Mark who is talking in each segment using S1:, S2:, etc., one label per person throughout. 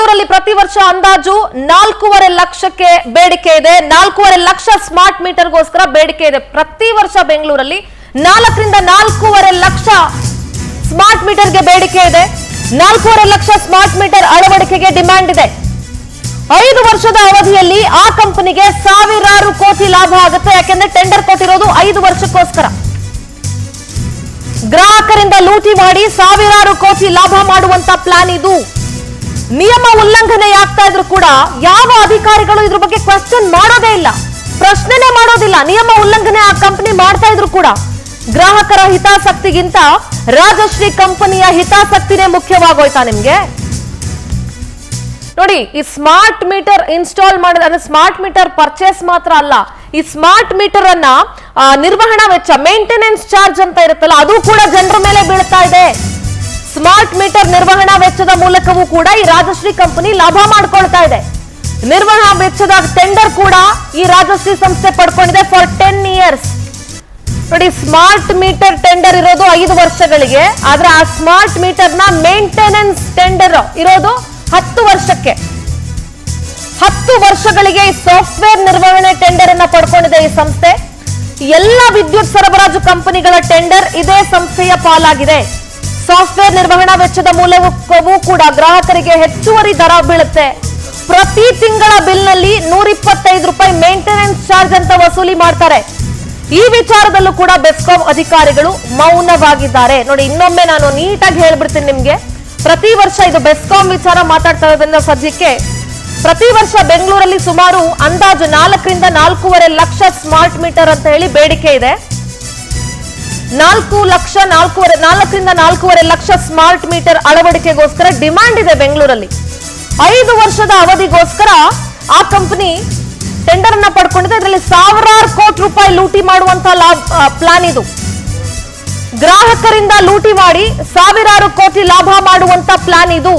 S1: ಬೆಂಗಳೂರಲ್ಲಿ ಪ್ರತಿ ವರ್ಷ ಅಂದಾಜು 4.5 ಲಕ್ಷಕ್ಕೆ ಬೇಡಿಕೆ ಇದೆ. 4.5 ಲಕ್ಷ ಸ್ಮಾರ್ಟ್ ಮೀಟರ್ಗೋಸ್ಕರ ಬೇಡಿಕೆ ಇದೆ. ಪ್ರತಿ ವರ್ಷ ಬೆಂಗಳೂರಲ್ಲಿ 4 ರಿಂದ 4.5 ಲಕ್ಷ ಸ್ಮಾರ್ಟ್ ಮೀಟರ್ಗೆ ಬೇಡಿಕೆ ಇದೆ. 4.5 ಲಕ್ಷ ಸ್ಮಾರ್ಟ್ ಮೀಟರ್ ಅಳವಡಿಕೆಗೆ ಡಿಮ್ಯಾಂಡ್ ಇದೆ. 5 ವರ್ಷದ ಅವಧಿಯಲ್ಲಿ ಆ ಕಂಪನಿಗೆ ಸಾವಿರಾರು ಕೋಟಿ ಲಾಭ ಆಗುತ್ತೆ. ಯಾಕೆಂದ್ರೆ ಟೆಂಡರ್ ಕೊಟ್ಟಿರೋದು 5 ವರ್ಷಕ್ಕೋಸ್ಕರ. ಗ್ರಾಹಕರಿಂದ ಲೂಟಿ ಮಾಡಿ ಸಾವಿರಾರು ಕೋಟಿ ಲಾಭ ಮಾಡುವಂತ ಪ್ಲಾನ್ ಇದು. ನಿಯಮ ಉಲ್ಲಂಘನೆ ಆಗ್ತಾ ಇದ್ರು ಕೂಡ ಯಾವ ಅಧಿಕಾರಿಗಳು ಇದ್ರ ಬಗ್ಗೆ ಕ್ವೆಶ್ಚನ್ ಮಾಡೋದೇ ಇಲ್ಲ, ಪ್ರಶ್ನೆನೇ ಮಾಡೋದಿಲ್ಲ. ನಿಯಮ ಉಲ್ಲಂಘನೆ ಆ ಕಂಪನಿ ಮಾಡ್ತಾ ಇದ್ರು ಕೂಡ ಗ್ರಾಹಕರ ಹಿತಾಸಕ್ತಿಗಿಂತ ರಾಜಶ್ರೀ ಕಂಪನಿಯ ಹಿತಾಸಕ್ತಿನೇ ಮುಖ್ಯವಾಗೋಯ್ತಾ ನಿಮ್ಗೆ? ನೋಡಿ, ಈ ಸ್ಮಾರ್ಟ್ ಮೀಟರ್ ಇನ್ಸ್ಟಾಲ್ ಮಾಡಿದ ಅಂದ್ರೆ ಸ್ಮಾರ್ಟ್ ಮೀಟರ್ ಪರ್ಚೇಸ್ ಮಾತ್ರ ಅಲ್ಲ, ಈ ಸ್ಮಾರ್ಟ್ ಮೀಟರ್ ಅನ್ನ ನಿರ್ವಹಣಾ ವೆಚ್ಚ, ಮೇಂಟೆನೆನ್ಸ್ ಚಾರ್ಜ್ ಅಂತ ಇರುತ್ತಲ್ಲ, ಅದು ಕೂಡ ಜನರ ಮೇಲೆ ಬೀಳ್ತಾ ಇದೆ. ಸ್ಮಾರ್ಟ್ ಮೀಟರ್ ನಿರ್ವಹಣಾ ವೆಚ್ಚದ ಮೂಲಕವೂ ಕೂಡ ಈ ರಾಜಶ್ರೀ ಕಂಪನಿ ಲಾಭ ಮಾಡ್ಕೊಳ್ತಾ ಇದೆ. ನಿರ್ವಹಣಾ ವೆಚ್ಚದ ಟೆಂಡರ್ ಕೂಡ ಈ ರಾಜಶ್ರೀ ಸಂಸ್ಥೆ ಪಡ್ಕೊಂಡಿದೆ ಫಾರ್ 10 ಇಯರ್ಸ್. ನೋಡಿ, ಸ್ಮಾರ್ಟ್ ಮೀಟರ್ ಟೆಂಡರ್ ಇರೋದು 5 ವರ್ಷಗಳಿಗೆ, ಆದ್ರೆ ಆ ಸ್ಮಾರ್ಟ್ ಮೀಟರ್ ನ ಮೇಂಟೆನೆನ್ಸ್ ಟೆಂಡರ್ ಇರೋದು 10 ವರ್ಷಕ್ಕೆ. 10 ವರ್ಷಗಳಿಗೆ ಈ ಸಾಫ್ಟ್ವೇರ್ ನಿರ್ವಹಣೆ ಟೆಂಡರ್ ಅನ್ನ ಪಡ್ಕೊಂಡಿದೆ ಈ ಸಂಸ್ಥೆ. ಎಲ್ಲ ವಿದ್ಯುತ್ ಸರಬರಾಜು ಕಂಪನಿಗಳ ಟೆಂಡರ್ ಇದೇ ಸಂಸ್ಥೆಯ ಪಾಲಾಗಿದೆ. ಸಾಫ್ಟ್ವೇರ್ ನಿರ್ವಹಣಾ ವೆಚ್ಚದ ಮೂಲಕವೂ ಕೂಡ ಗ್ರಾಹಕರಿಗೆ ಹೆಚ್ಚುವರಿ ದರ ಬೀಳುತ್ತೆ. ಪ್ರತಿ ತಿಂಗಳ ಬಿಲ್ ನಲ್ಲಿ 125 ರೂಪಾಯಿ ಮೇಂಟೆನೆನ್ಸ್ ಚಾರ್ಜ್ ಅಂತ ವಸೂಲಿ ಮಾಡ್ತಾರೆ. ಈ ವಿಚಾರದಲ್ಲೂ ಕೂಡ ಬೆಸ್ಕಾಂ ಅಧಿಕಾರಿಗಳು ಮೌನವಾಗಿದ್ದಾರೆ. ನೋಡಿ, ಇನ್ನೊಮ್ಮೆ ನಾನು ನೀಟಾಗಿ ಹೇಳ್ಬಿಡ್ತೀನಿ ನಿಮ್ಗೆ. ಪ್ರತಿ ವರ್ಷ ಇದು ಬೆಸ್ಕಾಂ ವಿಚಾರ ಮಾತಾಡ್ತಾ ಇರೋದ್ರಿಂದ ಸದ್ಯಕ್ಕೆ ಪ್ರತಿ ವರ್ಷ ಬೆಂಗಳೂರಲ್ಲಿ ಸುಮಾರು ಅಂದಾಜು 4 ರಿಂದ 4.5 ಲಕ್ಷ ಸ್ಮಾರ್ಟ್ ಮೀಟರ್ ಅಂತ ಹೇಳಿ ಬೇಡಿಕೆ ಇದೆ. 4 ರಿಂದ 4.5 ಲಕ್ಷ ಸ್ಮಾರ್ಟ್ ಮೀಟರ್ ಅಳವಡಿಕೆಗೋಸ್ಕರ ಡಿಮ್ಯಾಂಡ್ ಇದೆ ಬೆಂಗಳೂರಲ್ಲಿ. 5 ವರ್ಷದ ಅವಧಿಗೋಸ್ಕರ ಆ ಕಂಪನಿ ಟೆಂಡರ್ ಅನ್ನ ಪಡ್ಕೊಂಡಿದೆ. ಇದರಲ್ಲಿ ಸಾವಿರಾರು ಕೋಟಿ ರೂಪಾಯಿ ಲೂಟಿ ಮಾಡುವಂತಹ ಪ್ಲಾನ್ ಇದು. ಗ್ರಾಹಕರಿಂದ ಲೂಟಿ ಮಾಡಿ ಸಾವಿರಾರು ಕೋಟಿ ಲಾಭ ಮಾಡುವಂತ ಪ್ಲಾನ್ ಇದು.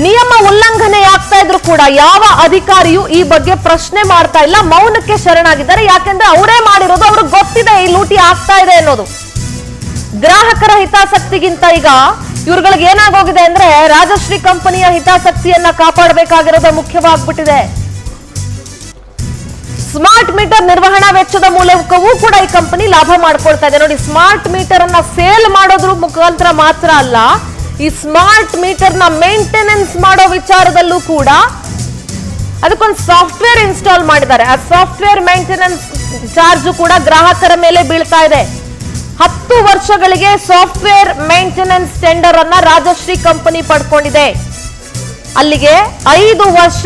S1: ನಿಯಮ ಉಲ್ಲಂಘನೆ ಆಗ್ತಾ ಇದ್ರು ಕೂಡ ಯಾವ ಅಧಿಕಾರಿಯೂ ಈ ಬಗ್ಗೆ ಪ್ರಶ್ನೆ ಮಾಡ್ತಾ ಇಲ್ಲ, ಮೌನಕ್ಕೆ ಶರಣಾಗಿದ್ದಾರೆ. ಯಾಕೆಂದ್ರೆ ಅವರೇ ಮಾಡಿರೋದು, ಅವ್ರಿಗೆ ಗೊತ್ತಿದೆ ಈ ಲೂಟಿ ಆಗ್ತಾ ಇದೆ ಅನ್ನೋದು. ಗ್ರಾಹಕರ ಹಿತಾಸಕ್ತಿಗಿಂತ ಈಗ ಇವ್ರುಗಳಿಗೆ ಏನಾಗೋಗಿದೆ ಅಂದ್ರೆ ರಾಜಶ್ರೀ ಕಂಪನಿಯ ಹಿತಾಸಕ್ತಿಯನ್ನ ಕಾಪಾಡಬೇಕಾಗಿರೋದು ಮುಖ್ಯವಾಗ್ಬಿಟ್ಟಿದೆ. ಸ್ಮಾರ್ಟ್ ಮೀಟರ್ ನಿರ್ವಹಣಾ ವೆಚ್ಚದ ಮೂಲಕವೂ ಕೂಡ ಈ ಕಂಪನಿ ಲಾಭ ಮಾಡ್ಕೊಳ್ತಾ ಇದೆ. ನೋಡಿ, ಸ್ಮಾರ್ಟ್ ಮೀಟರ್ ಅನ್ನ ಸೇಲ್ ಮಾಡೋದ್ರ ಮುಖಾಂತರ ಮಾತ್ರ ಅಲ್ಲ, ಈ ಸ್ಮಾರ್ಟ್ ಮೀಟರ್ ನ ಮೇಂಟೆನೆನ್ಸ್ ಮಾಡೋ ವಿಚಾರದಲ್ಲೂ ಕೂಡ ಅದಕ್ಕೊಂದು ಸಾಫ್ಟ್ವೇರ್ ಇನ್ಸ್ಟಾಲ್ ಮಾಡಿದ್ದಾರೆ. ಆ ಸಾಫ್ಟ್ವೇರ್ ಮೇಂಟೆನೆನ್ಸ್ ಚಾರ್ಜ್ ಕೂಡ ಗ್ರಾಹಕರ ಮೇಲೆ ಬೀಳ್ತಾ ಇದೆ. 10 ವರ್ಷಗಳಿಗೆ ಸಾಫ್ಟ್ವೇರ್ ಮೇಂಟೆನೆನ್ಸ್ ಟೆಂಡರ್ ಅನ್ನ ರಾಜಶ್ರೀ ಕಂಪನಿ ಪಡ್ಕೊಂಡಿದೆ. ಅಲ್ಲಿಗೆ 5 ವರ್ಷ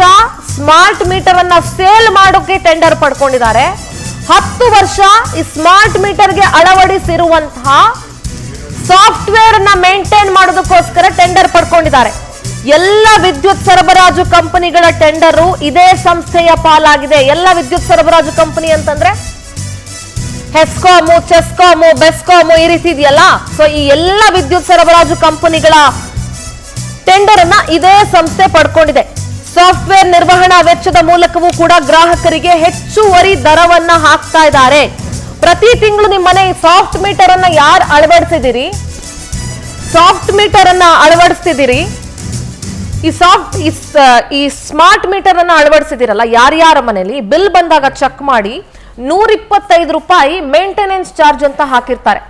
S1: ಸ್ಮಾರ್ಟ್ ಮೀಟರ್ ಅನ್ನ ಸೇಲ್ ಮಾಡೋಕೆ ಟೆಂಡರ್ ಪಡ್ಕೊಂಡಿದ್ದಾರೆ. 10 ವರ್ಷ ಈ ಸ್ಮಾರ್ಟ್ ಮೀಟರ್ಗೆ ಅಳವಡಿಸಿರುವಂತಹ ಸಾಫ್ಟ್ವೇರ್ ಅನ್ನ ಮೇಂಟೈನ್ ಮಾಡೋದಕ್ಕೋಸ್ಕರ ಟೆಂಡರ್ ಪಡ್ಕೊಂಡಿದ್ದಾರೆ. ಎಲ್ಲ ವಿದ್ಯುತ್ ಸರಬರಾಜು ಕಂಪನಿಗಳ ಟೆಂಡರು ಇದೇ ಸಂಸ್ಥೆಯ ಪಾಲಾಗಿದೆ. ಎಲ್ಲ ವಿದ್ಯುತ್ ಸರಬರಾಜು ಕಂಪನಿ ಅಂತಂದ್ರೆ ಹೆಸ್ಕಾಮು, ಚೆಸ್ಕಾಮು, ಬೆಸ್ಕಾಮು ಈ ರೀತಿ ಇದೆಯಲ್ಲ. ಸೊ ಈ ಎಲ್ಲ ವಿದ್ಯುತ್ ಸರಬರಾಜು ಕಂಪನಿಗಳ ಟೆಂಡರ್ ಅನ್ನ ಇದೇ ಸಂಸ್ಥೆ ಪಡ್ಕೊಂಡಿದೆ. ಸಾಫ್ಟ್ವೇರ್ ನಿರ್ವಹಣಾ ವೆಚ್ಚದ ಮೂಲಕವೂ ಕೂಡ ಗ್ರಾಹಕರಿಗೆ ಹೆಚ್ಚುವರಿ ದರವನ್ನ ಹಾಕ್ತಾ ಇದ್ದಾರೆ. ಪ್ರತಿ ತಿಂಗಳು ನಿಮ್ಮ ಮನೆ ಸಾಫ್ಟ್ ಮೀಟರ್ ಅನ್ನ ಯಾರು ಅಳವಡಿಸಿದಿರಿ, ಸಾಫ್ಟ್ ಮೀಟರ್ ಅನ್ನ ಅಳವಡಿಸ್ತಿದ್ದೀರಿ, ಈ ಸ್ಮಾರ್ಟ್ ಮೀಟರ್ ಅನ್ನ ಅಳವಡಿಸಿದಿರಲ್ಲ, ಯಾರ್ಯಾರ ಮನೆಯಲ್ಲಿ ಬಿಲ್ ಬಂದಾಗ ಚೆಕ್ ಮಾಡಿ 125 ರೂಪಾಯಿ ಮೇಂಟೆನೆನ್ಸ್ ಚಾರ್ಜ್ ಅಂತ ಹಾಕಿರ್ತಾರೆ.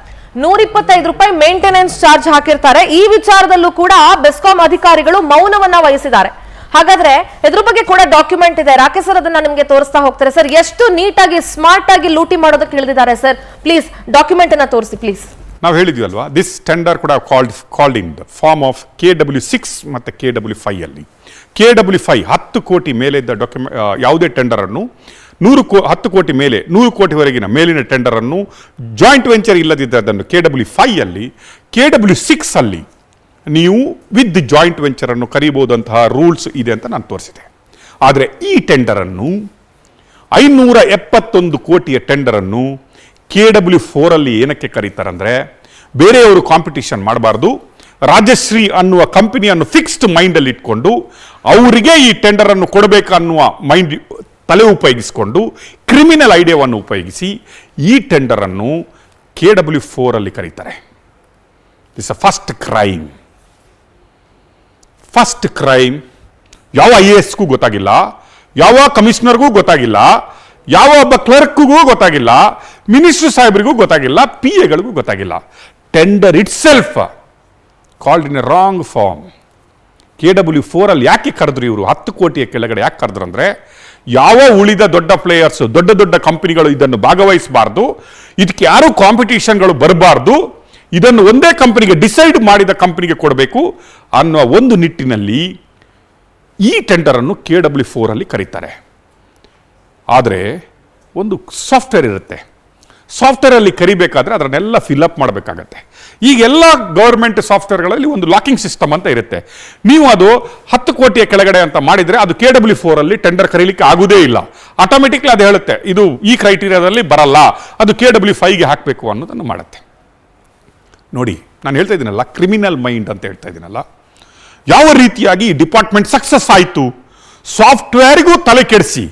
S1: 125 ರೂಪಾಯಿ ಮೇಂಟೆನೆನ್ಸ್ ಚಾರ್ಜ್ ಹಾಕಿರ್ತಾರೆ. ಈ ವಿಚಾರದಲ್ಲೂ ಕೂಡ ಬೆಸ್ಕಾಂ ಅಧಿಕಾರಿಗಳು ಮೌನವನ್ನ ವಹಿಸಿದ್ದಾರೆ. ಹಾಗಾದ್ರೆ ಇದ್ರ ಬಗ್ಗೆ ಕೂಡ ಡಾಕ್ಯುಮೆಂಟ್ ಇದೆ. ರಾಕೇಶ್ ಸರ್ ಅದನ್ನ ನಿಮಗೆ ತೋರಿಸ್ತಾ ಹೋಗ್ತಾರೆ. ಸರ್, ಎಷ್ಟು ನೀಟಾಗಿ ಸ್ಮಾರ್ಟ್ ಆಗಿ ಲೂಟಿ ಮಾಡೋದಕ್ಕೆ ಹೇಳಿದ್ದಾರೆ ಸರ್. ಪ್ಲೀಸ್ ಡಾಕ್ಯುಮೆಂಟ್ ಅನ್ನ ತೋರಿಸಿ ಪ್ಲೀಸ್.
S2: ನಾವು ಹೇಳಿದ್ವಿ ಅಲ್ವಾ, ದಿಸ್ ಟೆಂಡರ್ ಕೂಡ called in the form of KW6 ಮತ್ತು KW5 ಅಲ್ಲಿ. KW5 10 ಕೋಟಿ ಮೇಲೆ ಇದ್ದ ಯಾವುದೇ ಟೆಂಡರ್ ಅನ್ನು 10 ಕೋಟಿ ಮೇಲೆ 100 ಕೋಟಿವರೆಗಿನ ಮೇಲಿನ ಟೆಂಡರ್ ಅನ್ನು ಜಾಯಿಂಟ್ ವೆಂಚರ್ ಇಲ್ಲದಿದ್ದದನ್ನು KW5 ಅಲ್ಲಿ, KW6 ಅಲ್ಲಿ ನೀವು ವಿತ್ ಜಾಯಿಂಟ್ ವೆಂಚರ್ ಅನ್ನು ಕರೀಬಹುದಂತಹ ರೂಲ್ಸ್ ಇದೆ ಅಂತ ನಾನು ತೋರಿಸಿದೆ. ಆದರೆ ಈ ಟೆಂಡರ್ ಅನ್ನು 571 ಕೋಟಿಯ ಟೆಂಡರ್ ಅನ್ನು KW4 ಅಲ್ಲಿ ಏನಕ್ಕೆ ಕರೀತಾರಂದ್ರೆ, ಬೇರೆಯವರು ಕಾಂಪಿಟಿಷನ್ ಮಾಡಬಾರ್ದು, ರಾಜಶ್ರೀ ಅನ್ನುವ ಕಂಪನಿಯನ್ನು ಫಿಕ್ಸ್ಡ್ ಮೈಂಡ್ ಅಲ್ಲಿ ಇಟ್ಕೊಂಡು ಅವರಿಗೆ ಈ ಟೆಂಡರ್ ಅನ್ನು ಕೊಡಬೇಕನ್ನುವ ಮೈಂಡ್ ತಲೆ ಉಪಯೋಗಿಸಿಕೊಂಡು ಕ್ರಿಮಿನಲ್ ಐಡಿಯಾವನ್ನು ಉಪಯೋಗಿಸಿ ಈ ಟೆಂಡರ್ ಅನ್ನು KW4 ಅಲ್ಲಿ ಕರೀತಾರೆ. ದಿಸ್ ಅ ಫಸ್ಟ್ ಕ್ರೈಮ್ ಯಾವ IASಗೂ ಗೊತ್ತಾಗಿಲ್ಲ, ಯಾವ ಕಮಿಷನರ್ಗೂ ಗೊತ್ತಾಗಿಲ್ಲ, ಯಾವ ಒಬ್ಬ ಕ್ಲರ್ಕ್ಗೂ ಗೊತ್ತಾಗಿಲ್ಲ, ಮಿನಿಸ್ಟರ್ ಸಾಹೇಬರಿಗೂ ಗೊತ್ತಾಗಿಲ್ಲ, PAಗಳಿಗೂ ಗೊತ್ತಾಗಿಲ್ಲ. Tender itself called in a wrong form. KW4 ಅಲ್ಲಿ ಯಾಕೆ ಕರೆದ್ರು ಇವರು 10 ಕೋಟಿಯ ಕೆಳಗಡೆ ಯಾಕೆ ಕರೆದ್ರು ಅಂದರೆ, ಯಾವ ಉಳಿದ ದೊಡ್ಡ ಪ್ಲೇಯರ್ಸ್, ದೊಡ್ಡ ದೊಡ್ಡ ಕಂಪನಿಗಳು ಇದನ್ನು ಭಾಗವಹಿಸಬಾರ್ದು, ಇದಕ್ಕೆ ಯಾರು ಕಾಂಪಿಟೇಷನ್ಗಳು ಬರಬಾರ್ದು, ಇದನ್ನು ಒಂದೇ ಕಂಪನಿಗೆ ಡಿಸೈಡ್ ಮಾಡಿದ ಕಂಪನಿಗೆ ಕೊಡಬೇಕು ಅನ್ನೋ ಒಂದು ನಿಟ್ಟಿನಲ್ಲಿ ಈ ಟೆಂಡರನ್ನು KW4 ಅಲ್ಲಿ ಕರೀತಾರೆ. ಆದರೆ ಒಂದು ಸಾಫ್ಟ್ವೇರ್ ಇರುತ್ತೆ, ಸಾಫ್ಟ್ವೇರಲ್ಲಿ ಕರಿಬೇಕಾದ್ರೆ ಅದನ್ನೆಲ್ಲ ಫಿಲ್ಅಪ್ ಮಾಡಬೇಕಾಗತ್ತೆ. ಈಗೆಲ್ಲ ಗೌರ್ಮೆಂಟ್ ಸಾಫ್ಟ್ವೇರ್ಗಳಲ್ಲಿ ಒಂದು ಲಾಕಿಂಗ್ ಸಿಸ್ಟಮ್ ಅಂತ ಇರುತ್ತೆ. ನೀವು ಅದು 10 ಕೋಟಿಯ ಕೆಳಗಡೆ ಅಂತ ಮಾಡಿದರೆ ಅದು KW4 ಅಲ್ಲಿ ಟೆಂಡರ್ ಕರೀಲಿಕ್ಕೆ ಆಗುವುದೇ ಇಲ್ಲ. ಆಟೋಮೆಟಿಕ್ಲಿ ಅದು ಹೇಳುತ್ತೆ ಇದು ಈ ಕ್ರೈಟೀರಿಯಾದಲ್ಲಿ ಬರಲ್ಲ, ಅದು KW5ಗೆ ಹಾಕಬೇಕು ಅನ್ನೋದನ್ನು ಮಾಡುತ್ತೆ. ನೋಡಿ, ನಾನು ಹೇಳ್ತಾ ಇದ್ದೀನಲ್ಲ, ಕ್ರಿಮಿನಲ್ ಮೈಂಡ್ ಅಂತ ಹೇಳ್ತಾ ಇದ್ದೀನಲ್ಲ, ಯಾವ ರೀತಿಯಾಗಿ ಈ ಡಿಪಾರ್ಟ್ಮೆಂಟ್ ಸಕ್ಸಸ್ ಆಯಿತು. ಸಾಫ್ಟ್ವೇರ್ಗೂ ತಲೆ ಕೆಡಿಸಿ,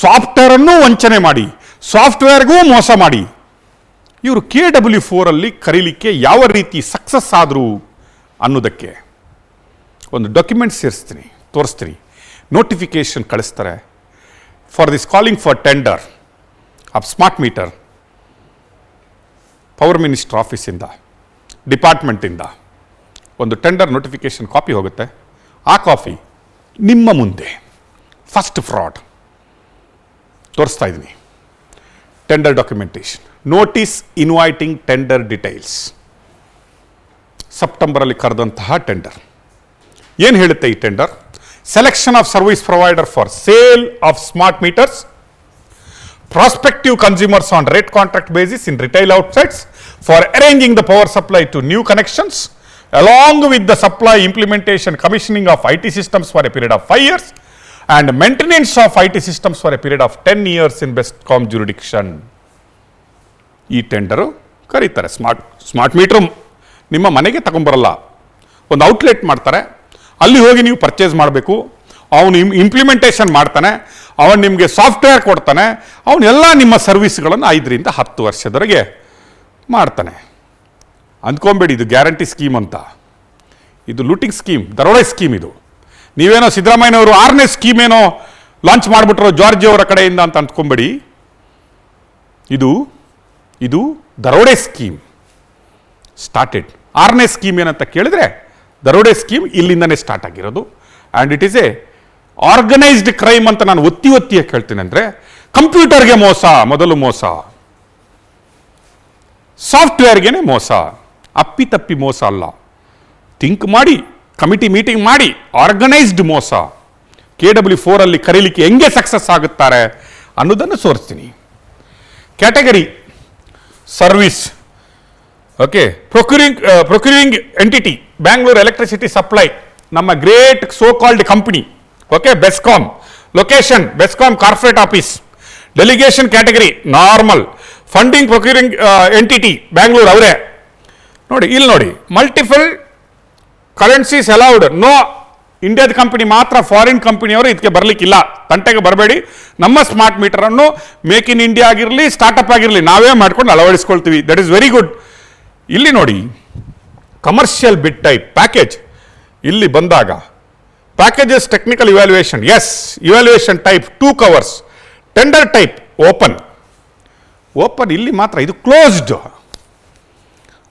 S2: ಸಾಫ್ಟ್ವೇರನ್ನು ವಂಚನೆ ಮಾಡಿ, ಸಾಫ್ಟ್ವೇರ್ಗೂ ಮೋಸ ಮಾಡಿ, ಇವರು KW4 ಅಲ್ಲಿ ಕರೀಲಿಕ್ಕೆ ಯಾವ ರೀತಿ ಸಕ್ಸಸ್ ಆದರು ಅನ್ನೋದಕ್ಕೆ ಒಂದು ಡಾಕ್ಯುಮೆಂಟ್ ಸೇರಿಸ್ತೀನಿ, ತೋರಿಸ್ತೀನಿ. ನೋಟಿಫಿಕೇಶನ್ ಕಳಿಸ್ತಾರೆ for this calling for tender of smart meter. Power minister ಆಫೀಸಿಂದ, ಡಿಪಾರ್ಟ್ಮೆಂಟಿಂದ ಒಂದು ಟೆಂಡರ್ ನೋಟಿಫಿಕೇಶನ್ ಕಾಪಿ ಹೋಗುತ್ತೆ. ಆ ಕಾಪಿ ನಿಮ್ಮ ಮುಂದೆ ಫಸ್ಟ್ ಫ್ರಾಡ್ ತೋರಿಸ್ತಾ ಇದ್ದೀನಿ. Tender documentation, notice inviting tender details, ಸೆಪ್ಟೆಂಬರಲ್ಲಿ ಕರೆದಂತಹ ಟೆಂಡರ್. ಏನು ಹೇಳುತ್ತೆ ಈ tender? Selection of service provider for sale of smart meters, prospective consumers on rate contract basis in retail outlets for arranging the power supply to new connections along with the supply implementation commissioning of IT systems for a period of 5 years and maintenance of IT systems for a period of 10 years in Bestcom jurisdiction. ಈ tender ಕರೀತಾರೆ. Smart metre ನಿಮ್ಮ ಮನೆಗೆ ತಗೊಂಬರಲ್ಲ, ಒಂದು outlet ಮಾಡ್ತಾರೆ, ಅಲ್ಲಿ ಹೋಗಿ ನೀವು purchase ಮಾಡಬೇಕು. ಅವನು ಇಂಪ್ಲಿಮೆಂಟೇಷನ್ ಮಾಡ್ತಾನೆ, ಅವನು ನಿಮಗೆ ಸಾಫ್ಟ್ವೇರ್ ಕೊಡ್ತಾನೆ, ಅವನೆಲ್ಲ ನಿಮ್ಮ ಸರ್ವಿಸ್ಗಳನ್ನು 5 ರಿಂದ 10 ವರ್ಷದವರೆಗೆ ಮಾಡ್ತಾನೆ. ಅಂದ್ಕೊಂಬೇಡಿ ಇದು ಗ್ಯಾರಂಟಿ ಸ್ಕೀಮ್ ಅಂತ, ಇದು ಲೂಟಿಂಗ್ ಸ್ಕೀಮ್, ದರೋಡೆ ಸ್ಕೀಮ್. ಇದು ನೀವೇನೋ ಸಿದ್ದರಾಮಯ್ಯನವರು 6ನೇ ಸ್ಕೀಮ್ ಏನೋ ಲಾಂಚ್ ಮಾಡಿಬಿಟ್ರೋ ಜಾರ್ಜ್ ಅವರ ಕಡೆಯಿಂದ ಅಂತ ಅಂದ್ಕೊಂಬೇಡಿ. ಇದು ದರೋಡೆ ಸ್ಕೀಮ್ ಸ್ಟಾರ್ಟೆಡ್. 6ನೇ ಸ್ಕೀಮ್ ಏನಂತ ಕೇಳಿದ್ರೆ ದರೋಡೆ ಸ್ಕೀಮ್ ಇಲ್ಲಿಂದನೇ ಸ್ಟಾರ್ಟ್ ಆಗಿರೋದು. And it is A organised crime ಅಂತ ನಾನು ಒತ್ತಿ ಹೇಳ್ತೀನಿ. ಅಂದರೆ ಕಂಪ್ಯೂಟರ್ಗೆ ಮೋಸ, ಮೊದಲು ಮೋಸ, ಸಾಫ್ಟ್ವೇರ್ಗೆ ಮೋಸ, ಅಪ್ಪಿತಪ್ಪಿ ಮೋಸ ಅಲ್ಲ. ಥಿಂಕ್ ಮಾಡಿ, ಕಮಿಟಿ ಮೀಟಿಂಗ್ ಮಾಡಿ, ಆರ್ಗನೈಸ್ಡ್ ಮೋಸ. KW4 ಅಲ್ಲಿ ಕರೀಲಿಕ್ಕೆ ಹೆಂಗೆ ಸಕ್ಸಸ್ ಆಗುತ್ತಾರೆ ಅನ್ನೋದನ್ನು ತೋರಿಸ್ತೀನಿ. Category service, okay. Procuring entity Bangalore electricity supply, ನಮ್ಮ great so called company, okay. BESCOM location, BESCOM corporate office. Delegation category normal. Funding procuring entity Bangalore ಅವರೇ. ನೋಡಿ ಇಲ್ಲಿ ನೋಡಿ, ಮಲ್ಟಿಪಲ್ ಕರೆನ್ಸೀಸ್ ಅಲೌಡ್, ನೋ. ಇಂಡಿಯಾದ ಕಂಪನಿ ಮಾತ್ರ, ಫಾರಿನ್ ಕಂಪನಿಯವರು ಇದಕ್ಕೆ ಬರಲಿಕ್ಕಿಲ್ಲ. ತಂಟೆಗೆ ಬರಬೇಡಿ. ನಮ್ಮ ಸ್ಮಾರ್ಟ್ ಮೀಟರನ್ನು ಮೇಕ್ ಇನ್ ಇಂಡಿಯಾ ಆಗಿರಲಿ, ಸ್ಟಾರ್ಟಪ್ ಆಗಿರಲಿ, ನಾವೇ ಮಾಡ್ಕೊಂಡು ಅಳವಡಿಸ್ಕೊಳ್ತೀವಿ. That is very good. ಇಲ್ಲಿ ನೋಡಿ, ಕಮರ್ಷಿಯಲ್ ಬಿಡ್ ಟೈಪ್ ಪ್ಯಾಕೇಜ್. ಇಲ್ಲಿ ಬಂದಾಗ packages technical evaluation, yes. Evaluation type 2 covers. Tender type open. ಇಲ್ಲಿ ಮಾತ್ರ ಇದು ಕ್ಲೋಸ್ಡ್.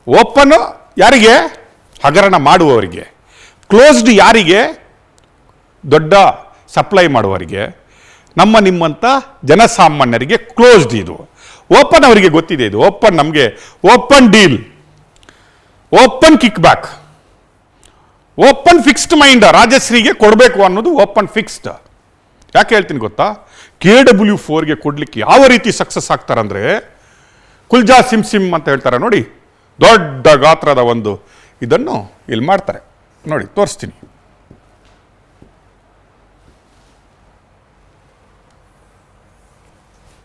S2: ಓಪನ್ ಯಾರಿಗೆ? ಹಗರಣ ಮಾಡುವವರಿಗೆ. ಕ್ಲೋಸ್ಡ್ ಯಾರಿಗೆ? ದೊಡ್ಡ ಸಪ್ಲೈ ಮಾಡುವವರಿಗೆ. ನಿಮ್ಮಂಥ ಜನಸಾಮಾನ್ಯರಿಗೆ ಕ್ಲೋಸ್ಡ್ ಇದು. ಓಪನ್ ಅವರಿಗೆ ಗೊತ್ತಿದೆ. ಇದು ಓಪನ್, ನಮಗೆ open deal, open kickback, open fixed mind. ರಾಜಶ್ರೀಗೆ ಕೊಡಬೇಕು ಅನ್ನೋದು ಓಪನ್ ಫಿಕ್ಸ್ಡ್. ಯಾಕೆ ಹೇಳ್ತೀನಿ ಗೊತ್ತಾ? KW4ಗೆ ಕೊಡ್ಲಿಕ್ಕೆ ಯಾವ ರೀತಿ ಸಕ್ಸಸ್ ಆಗ್ತಾರಂದ್ರೆ, ಕುಲ್ಜಾ ಸಿಮ್ ಅಂತ ಹೇಳ್ತಾರೆ ನೋಡಿ, ದೊಡ್ಡ ಗಾತ್ರದ ಒಂದು ಇದನ್ನು ಇಲ್ಲಿ ಮಾಡ್ತಾರೆ ನೋಡಿ, ತೋರಿಸ್ತೀನಿ.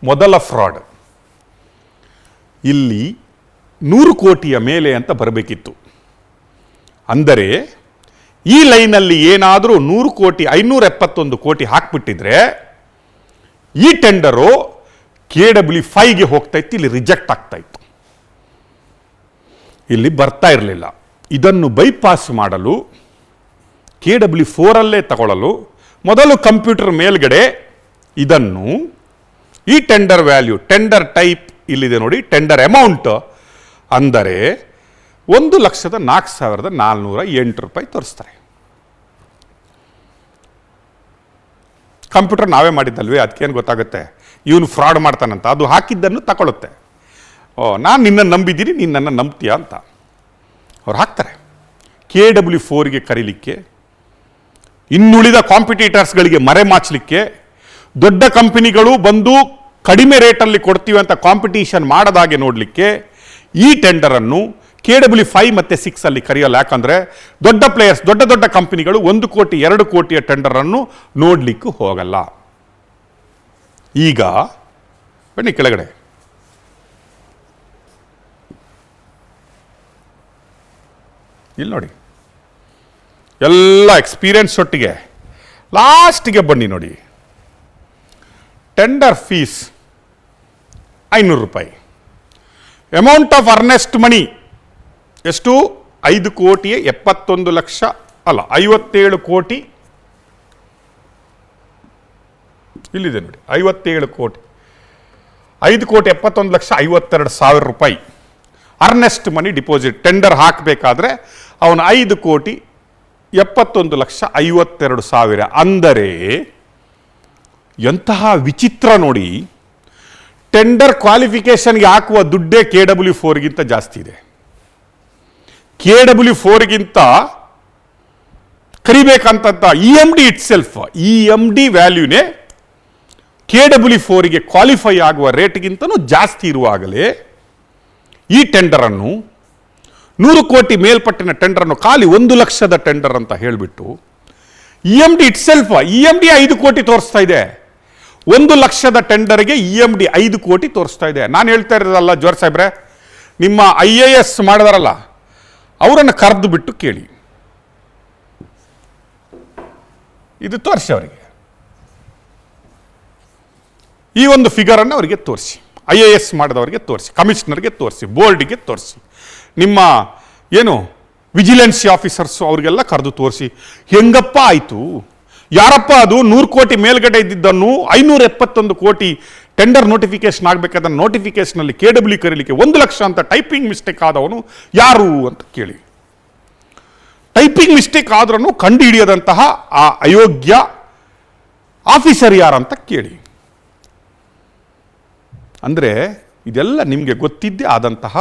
S2: ಮೊದಲ ಫ್ರಾಡ್ ಇಲ್ಲಿ 100 ಕೋಟಿಯ ಮೇಲೆ ಅಂತ ಬರಬೇಕಿತ್ತು. ಅಂದರೆ ಈ ಲೈನಲ್ಲಿ ಏನಾದರೂ 100 ಕೋಟಿ 571 ಕೋಟಿ ಹಾಕ್ಬಿಟ್ಟಿದ್ರೆ ಈ ಟೆಂಡರು KW5ಗೆ ಹೋಗ್ತಾ ಇತ್ತು, ಇಲ್ಲಿ ರಿಜೆಕ್ಟ್ ಆಗ್ತಾ ಇತ್ತು, ಇಲ್ಲಿ ಬರ್ತಾ ಇರಲಿಲ್ಲ. ಇದನ್ನು ಬೈಪಾಸ್ ಮಾಡಲು KW4 ಅಲ್ಲೇ ತಗೊಳ್ಳಲು ಮೊದಲು ಕಂಪ್ಯೂಟರ್ ಮೇಲ್ಗಡೆ ಇದನ್ನು ಈ ಟೆಂಡರ್ ವ್ಯಾಲ್ಯೂ, ಟೆಂಡರ್ ಟೈಪ್ ಇಲ್ಲಿದೆ ನೋಡಿ, ಟೆಂಡರ್ ಅಮೌಂಟ್ ಅಂದರೆ 1,04,408 ರೂಪಾಯಿ ತೋರಿಸ್ತಾರೆ. ಕಂಪ್ಯೂಟರ್ ನಾವೇ ಮಾಡಿದ್ದಲ್ವೇ, ಅದಕ್ಕೇನು ಗೊತ್ತಾಗುತ್ತೆ, ಇವನು ಫ್ರಾಡ್ ಮಾಡ್ತಾನಂತ, ಅದು ಹಾಕಿದ್ದನ್ನು ತಗೊಳುತ್ತೆ. ನಾನು ನಿನ್ನನ್ನು ನಂಬಿದ್ದೀನಿ, ನೀನು ನನ್ನ ನಂಬ್ತೀಯ ಅಂತ ಅವ್ರು ಹಾಕ್ತಾರೆ. KW4ಗೆ ಕರೀಲಿಕ್ಕೆ, ಇನ್ನುಳಿದ ಕಾಂಪಿಟೇಟರ್ಸ್ಗಳಿಗೆ ಮರೆಮಾಚಲಿಕ್ಕೆ, ದೊಡ್ಡ ಕಂಪನಿಗಳು ಬಂದು ಕಡಿಮೆ ರೇಟಲ್ಲಿ ಕೊಡ್ತೀವಿ ಅಂತ ಕಾಂಪಿಟೀಷನ್ ಮಾಡದಾಗೆ ನೋಡಲಿಕ್ಕೆ ಈ ಟೆಂಡರನ್ನು KW5 ಮತ್ತು 6 ಅಲ್ಲಿ ಕರೆಯಲ್ಲ. ಯಾಕಂದರೆ ದೊಡ್ಡ ಪ್ಲೇಯರ್ಸ್, ದೊಡ್ಡ ದೊಡ್ಡ ಕಂಪನಿಗಳು 1 ಕೋಟಿ 2 ಕೋಟಿಯ ಟೆಂಡರನ್ನು ನೋಡಲಿಕ್ಕೂ ಹೋಗಲ್ಲ. ಈಗ ಬನ್ನಿ ಕೆಳಗಡೆ, ಇಲ್ಲಿ ನೋಡಿ, ಎಲ್ಲ ಎಕ್ಸ್ಪೀರಿಯನ್ಸ್ ಒಟ್ಟಿಗೆ ಲಾಸ್ಟಿಗೆ ಬನ್ನಿ ನೋಡಿ, ಟೆಂಡರ್ ಫೀಸ್ 500 ರೂಪಾಯಿ, ಅಮೌಂಟ್ ಆಫ್ ಅರ್ನೆಸ್ಟ್ ಮನಿ ಎಷ್ಟು, 57 ಕೋಟಿ, ಇಲ್ಲಿದೆ ನೋಡಿ 57 ಕೋಟಿ, 5,71,52,000 ರೂಪಾಯಿ ಅರ್ನೆಸ್ಟ್ ಮನಿ ಡಿಪಾಸಿಟ್. ಟೆಂಡರ್ ಹಾಕಬೇಕಾದ್ರೆ ಅವನು 5,71,52,000. ಅಂದರೆ ಎಂತಹ ವಿಚಿತ್ರ ನೋಡಿ, ಟೆಂಡರ್ ಕ್ವಾಲಿಫಿಕೇಷನ್ಗೆ ಹಾಕುವ ದುಡ್ಡೇ KW4ಗಿಂತ ಜಾಸ್ತಿ ಇದೆ. KW4ಗಿಂತ ಕರಿಬೇಕಂತ EMD ಇಟ್ಸೆಲ್ಫ್, EMD ವ್ಯಾಲ್ಯೂನೇ KW4ಗೆ ಕ್ವಾಲಿಫೈ ಆಗುವ ರೇಟ್ಗಿಂತನೂ ಜಾಸ್ತಿ ಇರುವಾಗಲೇ ಈ ಟೆಂಡರನ್ನು 100 ಕೋಟಿ ಮೇಲ್ಪಟ್ಟಿನ ಟೆಂಡರನ್ನು ಖಾಲಿ 1 ಲಕ್ಷದ ಟೆಂಡರ್ ಅಂತ ಹೇಳಿಬಿಟ್ಟು EMD ಇಟ್ಸೆಲ್ಫ್, EMD 5 ಕೋಟಿ ತೋರಿಸ್ತಾ ಇದೆ. 1 ಲಕ್ಷದ ಟೆಂಡರ್ಗೆ EMD 5 ಕೋಟಿ ತೋರಿಸ್ತಾ ಇದೆ. ನಾನು ಹೇಳ್ತಾ ಇರೋದಲ್ಲ ಜೋರ್ ಸಾಹೇಬ್ರೆ, ನಿಮ್ಮ IAS ಮಾಡಿದಾರಲ್ಲ ಅವರನ್ನು ಕರೆದು ಬಿಟ್ಟು ಕೇಳಿ, ಇದು ತೋರಿಸಿ ಅವರಿಗೆ, ಈ ಒಂದು ಫಿಗರನ್ನು ಅವರಿಗೆ ತೋರಿಸಿ, IAS ಮಾಡಿದವರಿಗೆ ತೋರಿಸಿ, ಕಮಿಷನರ್ಗೆ ತೋರಿಸಿ, ಬೋರ್ಡಿಗೆ ತೋರಿಸಿ, ನಿಮ್ಮ ಏನು ವಿಜಿಲೆನ್ಸಿ ಆಫೀಸರ್ಸು ಅವರಿಗೆಲ್ಲ ಕರೆದು ತೋರಿಸಿ. ಹೆಂಗಪ್ಪ ಆಯಿತು, ಯಾರಪ್ಪ ಅದು 100 ಕೋಟಿ ಮೇಲ್ಗಡೆ ಇದ್ದಿದ್ದನ್ನು 571 ಕೋಟಿ ಟೆಂಡರ್ ನೋಟಿಫಿಕೇಶನ್ ಆಗಬೇಕಾದ ನೋಟಿಫಿಕೇಶನಲ್ಲಿ KW ಕರೀಲಿಕ್ಕೆ 1 ಲಕ್ಷ ಅಂತ ಟೈಪಿಂಗ್ ಮಿಸ್ಟೇಕ್ ಆದವನು ಯಾರು ಅಂತ ಕೇಳಿ. ಟೈಪಿಂಗ್ ಮಿಸ್ಟೇಕ್ ಆದ್ರೂ ಕಂಡು ಹಿಡಿಯದಂತಹ ಆ ಅಯೋಗ್ಯ ಆಫೀಸರ್ ಯಾರಂತ ಕೇಳಿ. ಅಂದರೆ ಇದೆಲ್ಲ ನಿಮಗೆ ಗೊತ್ತಿದ್ದೇ ಆದಂತಹ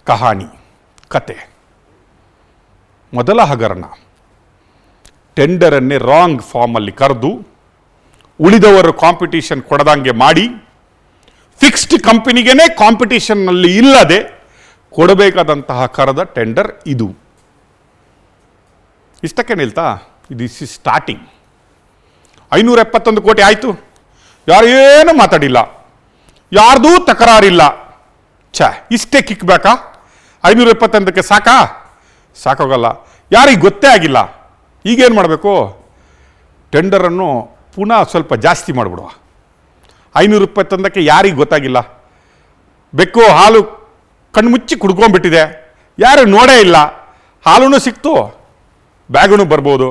S2: ಕಹಾನಿ, ಕತೆ. ಮೊದಲ ಹಗರಣ, ಟೆಂಡರನ್ನೇ ರಾಂಗ್ ಫಾರ್ಮಲ್ಲಿ ಕರೆದು ಉಳಿದವರು ಕಾಂಪಿಟೀಷನ್ ಕೊಡದಂಗೆ ಮಾಡಿ, ಫಿಕ್ಸ್ಡ್ ಕಂಪನಿಗೇನೆ ಕಾಂಪಿಟೀಷನ್ನಲ್ಲಿ ಇಲ್ಲದೆ ಕೊಡಬೇಕಾದಂತಹ ಕರೆದ ಟೆಂಡರ್ ಇದು. ಇಷ್ಟಕ್ಕೆ ನಿಲ್ತಾ, ದಿಸ್ ಇಸ್ ಸ್ಟಾರ್ಟಿಂಗ್. 571 ಕೋಟಿ ಆಯಿತು, ಯಾರು ಏನೂ ಮಾತಾಡಿಲ್ಲ, ಯಾರ್ದೂ ತಕರಾರಿಲ್ಲ. ಇಷ್ಟೇ ಕಿಕ್ಬೇಕಾ? 571ಕ್ಕೆ ಸಾಕಾ? ಸಾಕಾಗಲ್ಲ. ಯಾರಿಗೆ ಗೊತ್ತೇ ಆಗಿಲ್ಲ. ಈಗೇನು ಮಾಡಬೇಕು? ಟೆಂಡರನ್ನು ಪುನಃ ಸ್ವಲ್ಪ ಜಾಸ್ತಿ ಮಾಡಿಬಿಡುವ. 571ಕ್ಕೆ ಯಾರಿಗೆ ಗೊತ್ತಾಗಿಲ್ಲ, ಬೆಕ್ಕು ಹಾಲು ಕಣ್ಮುಚ್ಚಿ ಕುಡ್ಕೊಂಡ್ಬಿಟ್ಟಿದೆ, ಯಾರು ನೋಡೇ ಇಲ್ಲ, ಹಾಲೂ ಸಿಕ್ತು, ಬ್ಯಾಗೂ ಬರ್ಬೋದು.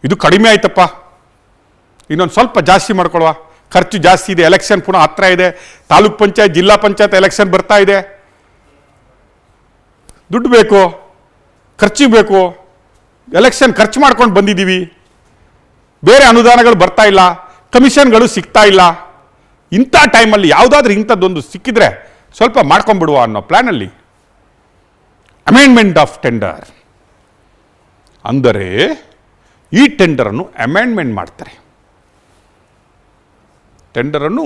S2: ಇದು ಕಡಿಮೆ ಆಯ್ತಪ್ಪ, ಇನ್ನೊಂದು ಸ್ವಲ್ಪ ಜಾಸ್ತಿ ಮಾಡ್ಕೊಳುವ, ಖರ್ಚು ಜಾಸ್ತಿ ಇದೆ, ಎಲೆಕ್ಷನ್ ಪುನಃ ಹತ್ರ ಇದೆ, ತಾಲೂಕ್ ಪಂಚಾಯತ್ ಜಿಲ್ಲಾ ಪಂಚಾಯತ್ ಎಲೆಕ್ಷನ್ ಬರ್ತಾ ಇದೆ, ದುಡ್ಡು ಬೇಕು, ಖರ್ಚು ಬೇಕು, ಎಲೆಕ್ಷನ್ ಖರ್ಚು ಮಾಡ್ಕೊಂಡು ಬಂದಿದ್ದೀವಿ, ಬೇರೆ ಅನುದಾನಗಳು ಬರ್ತಾ ಇಲ್ಲ, ಕಮಿಷನ್ಗಳು ಸಿಗ್ತಾ ಇಲ್ಲ. ಇಂಥ ಟೈಮಲ್ಲಿ ಯಾವುದಾದ್ರೂ ಇಂಥದ್ದೊಂದು ಸಿಕ್ಕಿದ್ರೆ ಸ್ವಲ್ಪ ಮಾಡ್ಕೊಂಡ್ಬಿಡುವ ಅನ್ನೋ ಪ್ಲ್ಯಾನಲ್ಲಿ ಅಮೆಂಡ್ಮೆಂಟ್ ಆಫ್ ಟೆಂಡರ್. ಅಂದರೆ ಈ ಟೆಂಡರನ್ನು ಅಮೆಂಡ್ಮೆಂಟ್ ಮಾಡ್ತಾರೆ. ಟೆಂಡರನ್ನು,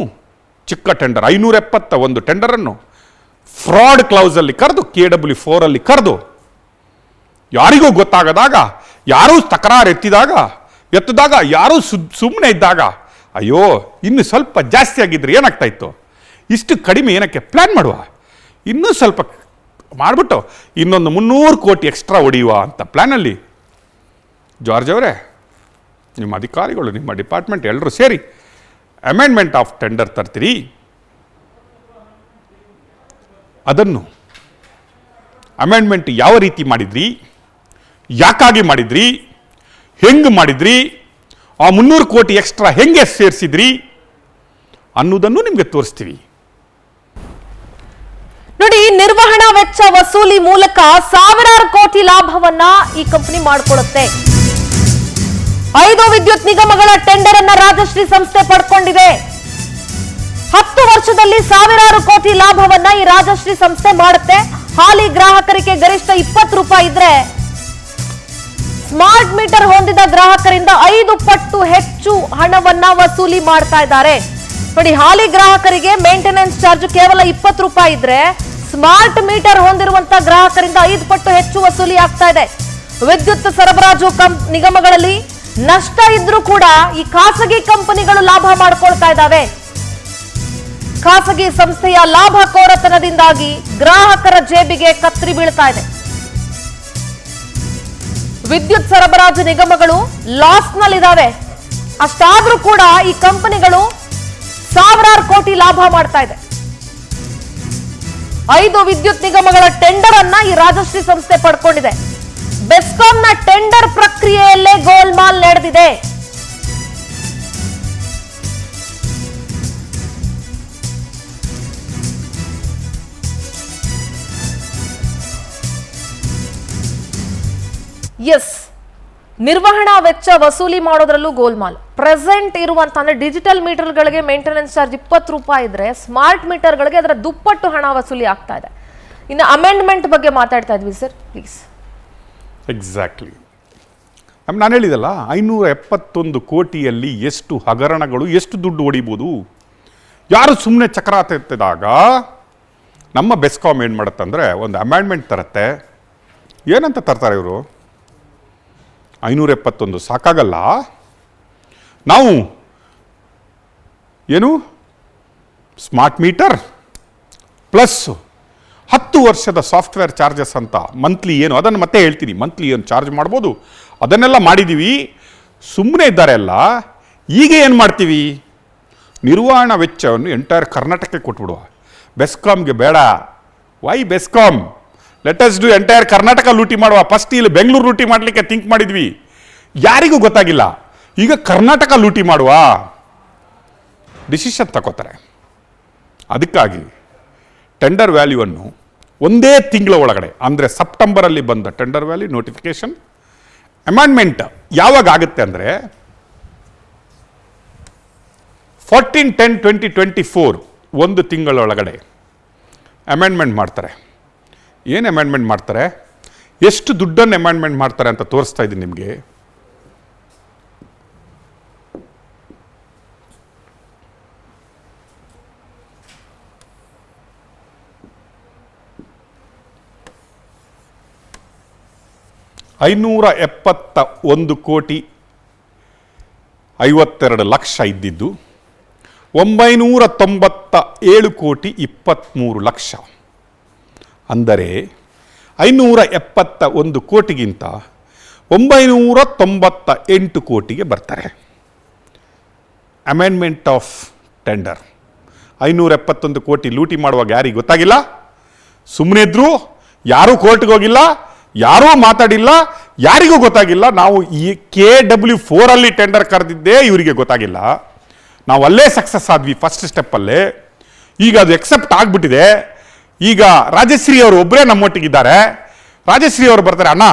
S2: ಚಿಕ್ಕ ಟೆಂಡರ್ 571 ಟೆಂಡರನ್ನು ಫ್ರಾಡ್ ಕ್ಲೌಸಲ್ಲಿ ಕರೆದು, KW4 ಕರೆದು, ಯಾರಿಗೂ ಗೊತ್ತಾಗದಾಗ, ಯಾರೂ ತಕರಾರು ಎತ್ತಿದಾಗ ಯಾರೂ ಸುಮ್ಮನೆ ಇದ್ದಾಗ, ಅಯ್ಯೋ ಇನ್ನು ಸ್ವಲ್ಪ ಜಾಸ್ತಿ ಆಗಿದ್ರೆ ಏನಾಗ್ತಾ ಇತ್ತು, ಇಷ್ಟು ಕಡಿಮೆ ಏನಕ್ಕೆ ಪ್ಲ್ಯಾನ್ ಮಾಡುವ, ಇನ್ನೂ ಸ್ವಲ್ಪ ಮಾಡಿಬಿಟ್ಟು ಇನ್ನೊಂದು 300 ಕೋಟಿ ಎಕ್ಸ್ಟ್ರಾ ಹೊಡೆಯುವ ಅಂತ ಪ್ಲ್ಯಾನಲ್ಲಿ ಜಾರ್ಜ್ ಅವರೇ, ನಿಮ್ಮ ಅಧಿಕಾರಿಗಳು, ನಿಮ್ಮ ಡಿಪಾರ್ಟ್ಮೆಂಟ್ ಎಲ್ಲರೂ ಸೇರಿ ಅಮೆಂಡ್ಮೆಂಟ್ ಆಫ್ ಟೆಂಡರ್ ತರ್ತೀರಿ. ಅದನ್ನು ಅಮೆಂಡ್ಮೆಂಟ್ ಯಾವ ರೀತಿ ಮಾಡಿದ್ರಿ, ಯಾಕಾಗಿ ಮಾಡಿದ್ರಿ, ಹೆಂಗೆ ಮಾಡಿದ್ರಿ, ಆ 300 ಕೋಟಿ ಎಕ್ಸ್ಟ್ರಾ ಹೆಂಗೆ ಸೇರಿಸಿದ್ರಿ ಅನ್ನೋದನ್ನು ನಿಮಗೆ ತೋರಿಸ್ತೀವಿ.
S1: ನೋಡಿ, ನಿರ್ವಹಣಾ ವೆಚ್ಚ ವಸೂಲಿ ಮೂಲಕ ಸಾವಿರಾರು ಕೋಟಿ ಲಾಭವನ್ನ ಈ ಕಂಪನಿ ಮಾಡಿಕೊಳ್ಳುತ್ತೆ. 5 ವಿದ್ಯುತ್ ನಿಗಮಗಳ ಟೆಂಡರ್ ಅನ್ನ ರಾಜಶ್ರೀ ಸಂಸ್ಥೆ ಪಡ್ಕೊಂಡಿದೆ. 10 ವರ್ಷದಲ್ಲಿ ಸಾವಿರಾರು ಕೋಟಿ ಲಾಭವನ್ನ ಈ ರಾಜಶ್ರೀ ಸಂಸ್ಥೆ ಮಾಡುತ್ತೆ. ಹಾಲಿ ಗ್ರಾಹಕರಿಗೆ ಗರಿಷ್ಠ 20 ರೂಪಾಯಿ ಇದ್ರೆ ಸ್ಮಾರ್ಟ್ ಮೀಟರ್ ಹೊಂದಿದ ಗ್ರಾಹಕರಿಂದ 5 ಪಟ್ಟು ಹೆಚ್ಚು ಹಣವನ್ನ ವಸೂಲಿ ಮಾಡ್ತಾ ಇದ್ದಾರೆ. ನೋಡಿ, ಹಾಲಿ ಗ್ರಾಹಕರಿಗೆ ಮೇಂಟೆನೆನ್ಸ್ ಚಾರ್ಜ್ ಕೇವಲ 20 ರೂಪಾಯಿ ಇದ್ರೆ ಸ್ಮಾರ್ಟ್ ಮೀಟರ್ ಹೊಂದಿರುವಂತಹ ಗ್ರಾಹಕರಿಂದ 5 ಪಟ್ಟು ಹೆಚ್ಚು ವಸೂಲಿ ಆಗ್ತಾ ಇದೆ. ವಿದ್ಯುತ್ ಸರಬರಾಜು ನಿಗಮಗಳಲ್ಲಿ ನಷ್ಟ ಇದ್ರೂ ಕೂಡ ಈ ಖಾಸಗಿ ಕಂಪನಿಗಳು ಲಾಭ ಮಾಡ್ಕೊಳ್ತಾ ಇದ್ದಾವೆ. ಖಾಸಗಿ ಸಂಸ್ಥೆಯ ಲಾಭಕೋರತನದಿಂದಾಗಿ ಗ್ರಾಹಕರ ಜೇಬಿಗೆ ಕತ್ತರಿ ಬೀಳ್ತಾ ಇದೆ. ವಿದ್ಯುತ್ ಸರಬರಾಜು ನಿಗಮಗಳು ಲಾಸ್ನಲ್ಲಿದ್ದಾವೆ. ಅಷ್ಟಾದ್ರೂ ಕೂಡ ಈ ಕಂಪನಿಗಳು ಸಾವಿರಾರು ಕೋಟಿ ಲಾಭ ಮಾಡ್ತಾ ಇದೆ. 5 ವಿದ್ಯುತ್ ನಿಗಮಗಳ ಟೆಂಡರ್ ಅನ್ನ ಈ ರಾಜಶ್ರೀ ಸಂಸ್ಥೆ ಪಡ್ಕೊಂಡಿದೆ. ಬೆಸ್ಕಾಂನ ಟೆಂಡರ್ ಪ್ರಕ್ರಿಯೆಯಲ್ಲೇ ಗೋಲ್ಮಾಲ್ ನಡೆದಿದೆ. ಎಸ್, ನಿರ್ವಹಣಾ ವೆಚ್ಚ ವಸೂಲಿ ಮಾಡೋದ್ರಲ್ಲೂ ಗೋಲ್ಮಾಲ್. ಪ್ರೆಸೆಂಟ್ ಇರುವಂತ ಅಂದ್ರೆ ಡಿಜಿಟಲ್ ಮೀಟರ್ಗಳಿಗೆ ಮೇಂಟೆನೆನ್ಸ್ ಚಾರ್ಜ್ 20 ರೂಪಾಯಿ ಇದ್ರೆ ಸ್ಮಾರ್ಟ್ ಮೀಟರ್ಗಳಿಗೆ ಅದರ ದುಪ್ಪಟ್ಟು ಹಣ ವಸೂಲಿ ಆಗ್ತಾ ಇದೆ. ಇನ್ನು ಅಮೆಂಡ್ಮೆಂಟ್ ಬಗ್ಗೆ ಮಾತಾಡ್ತಾ ಇದ್ವಿ ಸರ್, ಪ್ಲೀಸ್.
S2: ಎಕ್ಸಾಕ್ಟ್ಲಿ, ನಾನು ಹೇಳಿದಲ್ಲ, 571 ಕೋಟಿಯಲ್ಲಿ ಎಷ್ಟು ಹಗರಣಗಳು, ಎಷ್ಟು ದುಡ್ಡು ಹೊಡಿಬೋದು. ಯಾರು ಸುಮ್ಮನೆ ಚಕ್ರ ತೆತ್ತಿದಾಗ ನಮ್ಮ ಬೆಸ್ಕಾಮ್ ಏನು ಮಾಡುತ್ತಂದರೆ ಒಂದು ಅಮೆಂಡ್ಮೆಂಟ್ ತರುತ್ತೆ. ಏನಂತ ತರ್ತಾರೆ ಇವರು? 571 ಸಾಕಾಗಲ್ಲ, ನಾವು ಏನು ಸ್ಮಾರ್ಟ್ ಮೀಟರ್ ಪ್ಲಸ್ 10 ವರ್ಷದ ಸಾಫ್ಟ್ವೇರ್ ಚಾರ್ಜಸ್ ಅಂತ ಮಂತ್ಲಿ ಏನು, ಅದನ್ನು ಮತ್ತೆ ಹೇಳ್ತೀನಿ, ಮಂತ್ಲಿ ಏನು ಚಾರ್ಜ್ ಮಾಡ್ಬೋದು ಅದನ್ನೆಲ್ಲ ಮಾಡಿದ್ದೀವಿ. ಸುಮ್ಮನೆ ಇದ್ದಾರೆ ಅಲ್ಲ. ಈಗ ಏನು ಮಾಡ್ತೀವಿ? ನಿರ್ವಹಣಾ ವೆಚ್ಚವನ್ನು ಎಂಟೈರ್ ಕರ್ನಾಟಕಕ್ಕೆ ಕೊಟ್ಬಿಡುವ. ಬೆಸ್ಕಾಮ್ಗೆ ಬೇಡ. Why BESCOM? Let us do entire Karnataka ಲೂಟಿ ಮಾಡುವ. ಫಸ್ಟ್ ಇಲ್ಲಿ ಬೆಂಗಳೂರು ಲೂಟಿ ಮಾಡಲಿಕ್ಕೆ ಥಿಂಕ್ ಮಾಡಿದ್ವಿ, ಯಾರಿಗೂ ಗೊತ್ತಾಗಿಲ್ಲ. ಈಗ ಕರ್ನಾಟಕ ಲೂಟಿ ಮಾಡುವ ಡಿಸಿಷನ್ ತಗೋತಾರೆ. ಅದಕ್ಕಾಗಿ ಟೆಂಡರ್ ವ್ಯಾಲ್ಯೂವನ್ನು ಒಂದೇ ತಿಂಗಳ ಒಳಗಡೆ, ಅಂದರೆ ಸೆಪ್ಟೆಂಬರಲ್ಲಿ ಬಂದ ಟೆಂಡರ್ ವ್ಯಾಲ್ಯೂ ನೋಟಿಫಿಕೇಶನ್, ಅಮೆಂಡ್ಮೆಂಟ್ ಯಾವಾಗ ಆಗುತ್ತೆ ಅಂದರೆ 14/10/2024 ಒಂದು ತಿಂಗಳೊಳಗಡೆ ಅಮೆಂಡ್ಮೆಂಟ್ ಮಾಡ್ತಾರೆ. ಏನು ಅಮೆಂಡ್ಮೆಂಟ್ ಮಾಡ್ತಾರೆ, ಎಷ್ಟು ದುಡ್ಡನ್ನು ಅಮೆಂಡ್ಮೆಂಟ್ ಮಾಡ್ತಾರೆ ಅಂತ ತೋರಿಸ್ತಾ ಇದ್ದೀನಿ ನಿಮಗೆ. $571 ಕೋಟಿ 52 ಲಕ್ಷ ಇದ್ದಿದ್ದು 997 ಕೋಟಿ 23 ಲಕ್ಷ. ಅಂದರೆ 571 ಕೋಟಿಗಿಂತ 998 ಕೋಟಿಗೆ ಬರ್ತಾರೆ. Amendment of tender. 571 ಕೋಟಿ ಲೂಟಿ ಮಾಡುವಾಗ ಯಾರಿಗೆ ಗೊತ್ತಾಗಿಲ್ಲ? ಸುಮ್ಮನೆ ಇದ್ರು, ಯಾರೂ ಕೋರ್ಟ್ಗೆ ಹೋಗಿಲ್ಲ, ಯಾರೂ ಮಾತಾಡಿಲ್ಲ, ಯಾರಿಗೂ ಗೊತ್ತಾಗಿಲ್ಲ. ನಾವು ಈ KW4 ಅಲ್ಲಿ ಟೆಂಡರ್ ಕರೆದಿದ್ದೇ ಇವರಿಗೆ ಗೊತ್ತಾಗಿಲ್ಲ. ನಾವು ಅಲ್ಲೇ ಸಕ್ಸಸ್ ಆದ್ವಿ ಫಸ್ಟ್ ಸ್ಟೆಪ್ಪಲ್ಲೇ. ಈಗ ಅದು ಎಕ್ಸೆಪ್ಟ್ ಆಗಿಬಿಟ್ಟಿದೆ. ಈಗ ರಾಜಶ್ರೀ ಅವರು ಒಬ್ಬರೇ ನಮ್ಮೊಟ್ಟಿಗಿದ್ದಾರೆ. ರಾಜಶ್ರೀ ಅವರು ಬರ್ತಾರೆ, ಅಣ್ಣ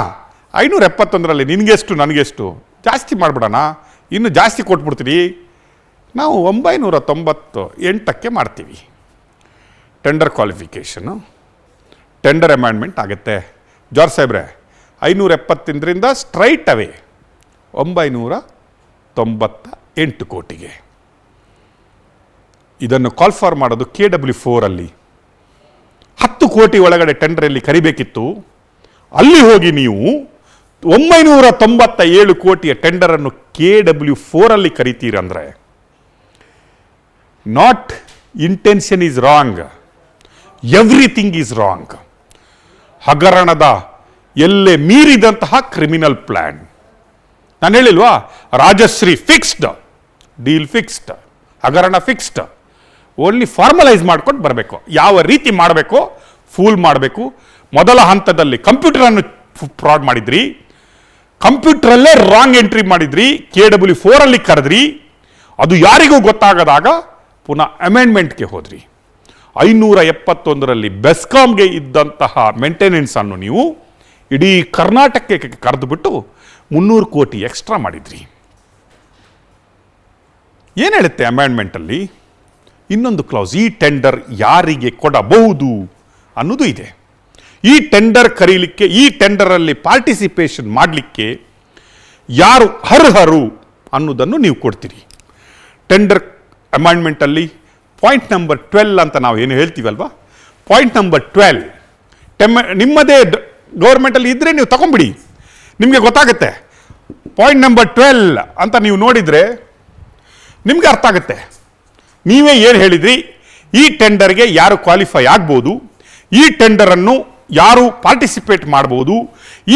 S2: 571ರಲ್ಲಿ ನಿನಗೆಷ್ಟು ನನಗೆಷ್ಟು ಜಾಸ್ತಿ ಮಾಡಿಬಿಡೋಣ, ಇನ್ನು ಜಾಸ್ತಿ ಕೊಟ್ಬಿಡ್ತೀವಿ. ನಾವು 998ಕ್ಕೆ ಮಾಡ್ತೀವಿ. ಟೆಂಡರ್ ಕ್ವಾಲಿಫಿಕೇಷನು, ಟೆಂಡರ್ ಅಮೆಂಡ್ಮೆಂಟ್ ಆಗುತ್ತೆ. ಜಾರ್ಜ್ ಸಾಹೇಬ್ರೆ, 570ರಿಂದ ಸ್ಟ್ರೈಟ್ ಅವೇ 998 ಕೋಟಿಗೆ. ಇದನ್ನು ಕಾಲ್ ಫಾರ್ ಮಾಡೋದು KW4 ಅಲ್ಲಿ 10 ಕೋಟಿ ಒಳಗಡೆ ಟೆಂಡರಲ್ಲಿ ಕರಿಬೇಕಿತ್ತು. ಅಲ್ಲಿ ಹೋಗಿ ನೀವು 997 ಕೋಟಿಯ ಟೆಂಡರನ್ನು KW4 ಅಲ್ಲಿ ಕರಿತೀರಂದ್ರೆ, not intention is wrong, everything is wrong. ಹಗರಣದ ಎಲ್ಲೇ ಮೀರಿದಂತಹ ಕ್ರಿಮಿನಲ್ ಪ್ಲಾನ್. ನಾನು ಹೇಳಿಲ್ವಾ, ರಾಜಶ್ರೀ ಫಿಕ್ಸ್ಡ್, ಡೀಲ್ ಫಿಕ್ಸ್ಡ್, ಹಗರಣ ಫಿಕ್ಸ್ಡ್. ಓನ್ಲಿ ಫಾರ್ಮಲೈಸ್ ಮಾಡ್ಕೊಂಡು ಬರಬೇಕು. ಯಾವ ರೀತಿ ಮಾಡಬೇಕು, ಫೂಲ್ ಮಾಡಬೇಕು. ಮೊದಲ ಹಂತದಲ್ಲಿ ಕಂಪ್ಯೂಟರನ್ನು ಫ್ರಾಡ್ ಮಾಡಿದ್ರಿ, ಕಂಪ್ಯೂಟರಲ್ಲೇ ರಾಂಗ್ ಎಂಟ್ರಿ ಮಾಡಿದ್ರಿ, KW4 ಅಲ್ಲಿ ಕರೆದ್ರಿ, ಅದು ಯಾರಿಗೂ ಗೊತ್ತಾಗದಾಗ ಪುನಃ ಅಮೆಂಡ್ಮೆಂಟ್ಗೆ ಹೋದ್ರಿ. 571ರಲ್ಲಿ ಬೆಸ್ಕಾಂಗೆ ಇದ್ದಂತಹ ಮೇಂಟೆನೆನ್ಸ್ ಅನ್ನು ನೀವು ಇಡೀ ಕರ್ನಾಟಕಕ್ಕೆ ಕರೆದುಬಿಟ್ಟು 300 ಕೋಟಿ ಎಕ್ಸ್ಟ್ರಾ ಮಾಡಿದ್ರಿ. ಏನು ಹೇಳುತ್ತೆ ಅಮೆಂಡ್ಮೆಂಟಲ್ಲಿ? ಇನ್ನೊಂದು ಕ್ಲಾಸ್, ಈ ಟೆಂಡರ್ ಯಾರಿಗೆ ಕೊಡಬಹುದು ಅನ್ನೋದು ಇದೆ. ಈ ಟೆಂಡರ್ ಕರೀಲಿಕ್ಕೆ, ಈ ಟೆಂಡರಲ್ಲಿ ಪಾರ್ಟಿಸಿಪೇಷನ್ ಮಾಡಲಿಕ್ಕೆ ಯಾರು ಅರ್ಹರು ಅನ್ನೋದನ್ನು ನೀವು ಕೊಡ್ತೀರಿ. ಟೆಂಡರ್ ಅಮೆಂಡ್ಮೆಂಟಲ್ಲಿ ಪಾಯಿಂಟ್ ನಂಬರ್ 12 ಅಂತ ನಾವು ಏನು ಹೇಳ್ತೀವಲ್ವಾ, ಪಾಯಿಂಟ್ ನಂಬರ್ 12 ನಿಮ್ಮದೇ ಗೌರ್ಮೆಂಟಲ್ಲಿ ಇದ್ದರೆ ನೀವು ತಗೊಂಬಿಡಿ, ನಿಮಗೆ ಗೊತ್ತಾಗುತ್ತೆ. ಪಾಯಿಂಟ್ ನಂಬರ್ 12 ಅಂತ ನೀವು ನೋಡಿದರೆ ನಿಮಗೆ ಅರ್ಥ ಆಗುತ್ತೆ. ನೀವೇ ಏನು ಹೇಳಿದ್ರಿ, ಈ ಟೆಂಡರ್ಗೆ ಯಾರು ಕ್ವಾಲಿಫೈ ಆಗ್ಬೋದು, ಈ ಟೆಂಡರನ್ನು ಯಾರು ಪಾರ್ಟಿಸಿಪೇಟ್ ಮಾಡ್ಬೋದು,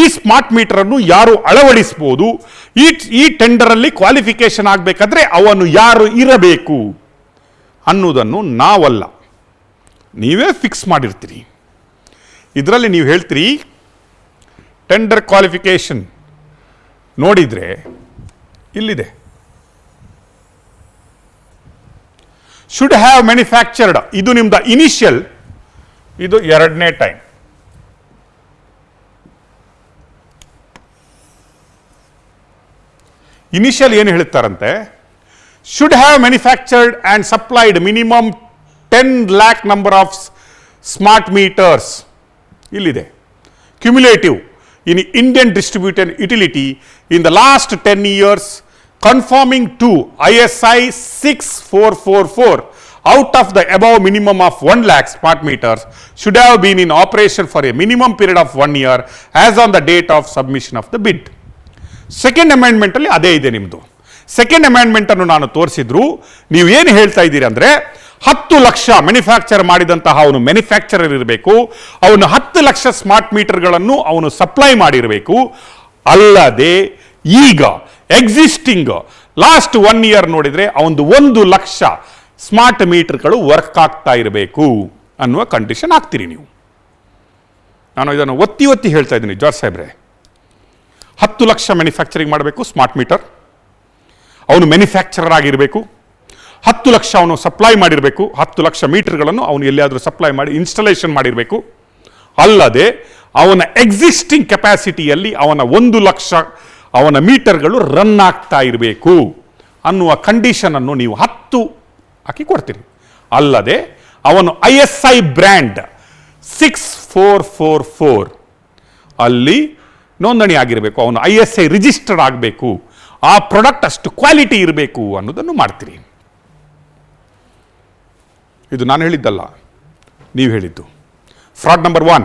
S2: ಈ ಸ್ಮಾರ್ಟ್ ಮೀಟರನ್ನು ಯಾರು ಅಳವಡಿಸ್ಬೋದು, ಈ ಟೆಂಡರಲ್ಲಿ ಕ್ವಾಲಿಫಿಕೇಶನ್ ಆಗಬೇಕಾದ್ರೆ ಅವನು ಯಾರು ಇರಬೇಕು ಅನ್ನೋದನ್ನು ನಾವಲ್ಲ, ನೀವೇ ಫಿಕ್ಸ್ ಮಾಡಿರ್ತೀರಿ. ಇದರಲ್ಲಿ ನೀವು ಹೇಳ್ತೀರಿ ಟೆಂಡರ್ ಕ್ವಾಲಿಫಿಕೇಶನ್ ನೋಡಿದರೆ ಇಲ್ಲಿದೆ, ಶುಡ್ ಹ್ಯಾವ್ ಮ್ಯಾನುಫ್ಯಾಕ್ಚರ್ಡ್, ಇದು ನಿಮ್ದು ಇನಿಷಿಯಲ್, ಇದು ಎರಡನೇ ಟೈಮ್. ಇನಿಷಿಯಲ್ ಏನು ಹೇಳ್ತಾರಂತೆ, should have manufactured and supplied minimum 10 lakh number of smart meters. ಇಲ್ಲಿದೆ cumulative in Indian distributed utility in the last 10 years conforming to ISI 6444 out of the above minimum of 1 lakh smart meters should have been in operation for a minimum period of 1 year as on the date of submission of the bid. Second ಅಮೆಂಡ್ಮೆಂಟಲ್ಲಿ ಅದೇ ಇದೆ ನಿಮ್ಮದು. Second ಅಮೆಂಡ್ಮೆಂಟನ್ನು ನಾನು ತೋರಿಸಿದ್ರು, ನೀವು ಏನು ಹೇಳ್ತಾ ಇದ್ದೀರಿ ಅಂದರೆ 10 ಲಕ್ಷ ಮ್ಯಾನುಫ್ಯಾಕ್ಚರ್ ಮಾಡಿದಂತಹ ಅವನು ಮ್ಯಾನುಫ್ಯಾಕ್ಚರರ್ ಇರಬೇಕು, ಅವನು 10 ಲಕ್ಷ ಸ್ಮಾರ್ಟ್ ಮೀಟರ್ಗಳನ್ನು ಅವನು ಸಪ್ಲೈ ಮಾಡಿರಬೇಕು. ಅಲ್ಲದೆ ಈಗ ಎಕ್ಸಿಸ್ಟಿಂಗ್ ಲಾಸ್ಟ್ 1 year ನೋಡಿದರೆ ಅವನು 1 ಲಕ್ಷ ಸ್ಮಾರ್ಟ್ ಮೀಟರ್ಗಳು ವರ್ಕ್ ಆಗ್ತಾ ಇರಬೇಕು ಅನ್ನುವ ಕಂಡೀಷನ್ ಹಾಕ್ತೀರಿ ನೀವು. ನಾನು ಇದನ್ನು ಒತ್ತಿ ಒತ್ತಿ ಹೇಳ್ತಾ ಇದ್ದೀನಿ ಜಾರ್ಜ್ ಸಾಹೇಬ್ರೆ. 10 ಲಕ್ಷ ಮ್ಯಾನುಫ್ಯಾಕ್ಚರಿಂಗ್ ಮಾಡಬೇಕು ಸ್ಮಾರ್ಟ್ ಮೀಟರ್, ಅವನು ಮ್ಯಾನುಫ್ಯಾಕ್ಚರರ್ ಆಗಿರಬೇಕು, 10 ಲಕ್ಷ ಅವನು ಸಪ್ಲೈ ಮಾಡಿರಬೇಕು, 10 ಲಕ್ಷ ಮೀಟರ್ಗಳನ್ನು ಅವನು ಎಲ್ಲಿಯಾದರೂ ಸಪ್ಲೈ ಮಾಡಿ ಇನ್ಸ್ಟಾಲೇಷನ್ ಮಾಡಿರಬೇಕು. ಅಲ್ಲದೆ ಅವನ ಎಕ್ಸಿಸ್ಟಿಂಗ್ ಕೆಪಾಸಿಟಿಯಲ್ಲಿ ಅವನ 1 ಲಕ್ಷ ಅವನ ಮೀಟರ್ಗಳು ರನ್ ಆಗ್ತಾ ಇರಬೇಕು ಅನ್ನುವ ಕಂಡೀಷನನ್ನು ನೀವು 10 ಹಾಕಿ ಕೊಡ್ತೀರಿ. ಅಲ್ಲದೆ ಅವನು ISI ಬ್ರ್ಯಾಂಡ್ 6444 ಅಲ್ಲಿ ನೋಂದಣಿ ಆಗಿರಬೇಕು, ಅವನು ISI ರಿಜಿಸ್ಟರ್ಡ್ ಆಗಬೇಕು, ಆ ಪ್ರಾಡಕ್ಟ್ ಅಷ್ಟು ಕ್ವಾಲಿಟಿ ಇರಬೇಕು ಅನ್ನೋದನ್ನು ಮಾಡ್ತೀರಿ. ಇದು ನಾನು ಹೇಳಿದ್ದಲ್ಲ, ನೀವು ಹೇಳಿದ್ದು. ಫ್ರಾಡ್ ನಂಬರ್ 1,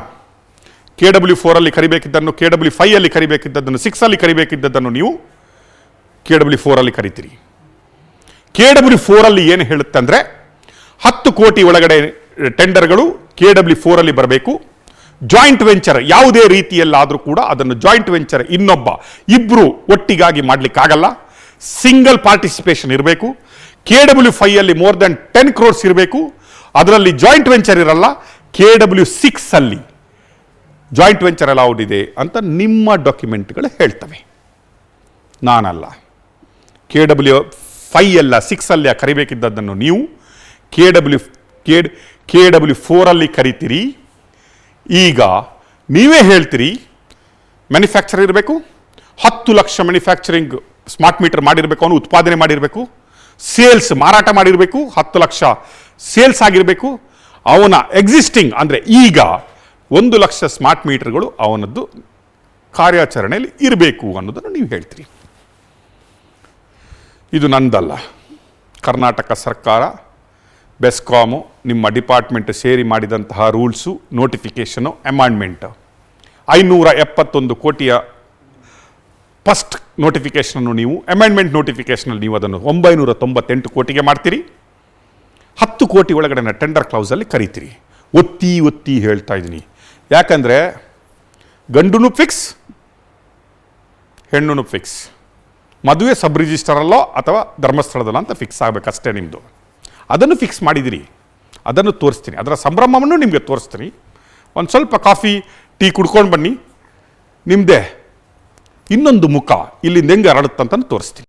S2: KW4 ಅಲ್ಲಿ ಕರಿಬೇಕಿದ್ದನ್ನು KW5 ಅಲ್ಲಿ ಕರಿಬೇಕಿದ್ದನ್ನು 6 ಅಲ್ಲಿ ಕರಿಬೇಕಿದ್ದನ್ನು ನೀವು KW4 ಅಲ್ಲಿ ಕರಿತೀರಿ. KW4 ಅಲ್ಲಿ ಏನು ಹೇಳುತ್ತೆ ಅಂದರೆ 10 ಕೋಟಿ ಒಳಗಡೆ ಟೆಂಡರ್ಗಳು KW4 ಅಲ್ಲಿ ಬರಬೇಕು. ಜಾಯಿಂಟ್ ವೆಂಚರ್ ಯಾವುದೇ ರೀತಿಯಲ್ಲಾದರೂ ಕೂಡ ಅದನ್ನು ಜಾಯಿಂಟ್ ವೆಂಚರ್ ಇಬ್ಬರು ಒಟ್ಟಿಗಾಗಿ ಮಾಡಲಿಕ್ಕಾಗಲ್ಲ, ಸಿಂಗಲ್ ಪಾರ್ಟಿಸಿಪೇಷನ್ ಇರಬೇಕು. KW5 ಅಲ್ಲಿ ಮೋರ್ ದೆನ್ 10 crores ಇರಬೇಕು, ಅದರಲ್ಲಿ ಜಾಯಿಂಟ್ ವೆಂಚರ್ ಇರಲ್ಲ. KW6 ಅಲ್ಲಿ ಜಾಯಿಂಟ್ ವೆಂಚರ್ ಅಲೌಡ್ ಇದೆ ಅಂತ ನಿಮ್ಮ ಡಾಕ್ಯುಮೆಂಟ್ಗಳು ಹೇಳ್ತವೆ, ನಾನಲ್ಲ. KW5 ಅಲ್ಲ 6 ಅಲ್ಲಿ ಕರಿಬೇಕಿದ್ದದ್ದನ್ನು ನೀವು KW4 ಅಲ್ಲಿ ಕರಿತೀರಿ. ಈಗ ನೀವೇ ಹೇಳ್ತೀರಿ ಮ್ಯಾನುಫ್ಯಾಕ್ಚರ್ ಇರಬೇಕು, 10 ಲಕ್ಷ ಮ್ಯಾನುಫ್ಯಾಕ್ಚರಿಂಗ್ ಸ್ಮಾರ್ಟ್ ಮೀಟರ್ ಮಾಡಿರಬೇಕು, ಅವನು ಉತ್ಪಾದನೆ ಮಾಡಿರಬೇಕು, ಸೇಲ್ಸ್ ಮಾರಾಟ ಮಾಡಿರಬೇಕು, 10 ಲಕ್ಷ ಸೇಲ್ಸ್ ಆಗಿರಬೇಕು, ಅವನ ಎಕ್ಸಿಸ್ಟಿಂಗ್ ಅಂದರೆ ಈಗ 1 ಲಕ್ಷ ಸ್ಮಾರ್ಟ್ ಮೀಟರ್ಗಳು ಅವನದ್ದು ಕಾರ್ಯಾಚರಣೆಯಲ್ಲಿ ಇರಬೇಕು ಅನ್ನೋದನ್ನು ನೀವು ಹೇಳ್ತೀರಿ. ಇದು ನಂದಲ್ಲ, ಕರ್ನಾಟಕ ಸರ್ಕಾರ, ಬೆಸ್ಕಾಮು, ನಿಮ್ಮ ಡಿಪಾರ್ಟ್ಮೆಂಟ್ ಸೇರಿ ಮಾಡಿದಂತಹ ರೂಲ್ಸು, ನೋಟಿಫಿಕೇಷನು, ಅಮೆಂಡ್ಮೆಂಟ್ 571 ಕೋಟಿಯ ಫಸ್ಟ್ ನೋಟಿಫಿಕೇಷನನ್ನು ನೀವು ಅಮೆಂಡ್ಮೆಂಟ್ ನೋಟಿಫಿಕೇಷನಲ್ಲಿ ನೀವು ಅದನ್ನು 998 ಕೋಟಿಗೆ ಮಾಡ್ತೀರಿ. 10 ಕೋಟಿ ಒಳಗಡೆ ಟೆಂಡರ್ ಕ್ಲೌಸಲ್ಲಿ ಕರಿತೀರಿ. ಒತ್ತಿ ಒತ್ತಿ ಹೇಳ್ತಾ ಇದ್ದೀನಿ, ಯಾಕಂದರೆ ಗಂಡುನು ಫಿಕ್ಸ್, ಹೆಣ್ಣು ಫಿಕ್ಸ್. ಮದುವೆ ಸಬ್ ರಿಜಿಸ್ಟರಲ್ಲೋ ಅಥವಾ ಧರ್ಮಸ್ಥಳದಲ್ಲೋ ಅಂತ ಫಿಕ್ಸ್ ಆಗಬೇಕಷ್ಟೇ ನಿಮ್ಮದು. ಅದನ್ನು ಫಿಕ್ಸ್ ಮಾಡಿದಿರಿ, ಅದನ್ನು ತೋರಿಸ್ತೀನಿ, ಅದರ ಸಂಭ್ರಮವನ್ನು ನಿಮಗೆ ತೋರಿಸ್ತೀನಿ. ಒಂದು ಸ್ವಲ್ಪ ಕಾಫಿ ಟೀ ಕುಡ್ಕೊಂಡು ಬನ್ನಿ, ನಿಮ್ಮದೇ ಇನ್ನೊಂದು ಮುಖ ಇಲ್ಲಿಂದ ಹೆಂಗೆ ಹರಡುತ್ತಂತ ತೋರಿಸ್ತೀನಿ.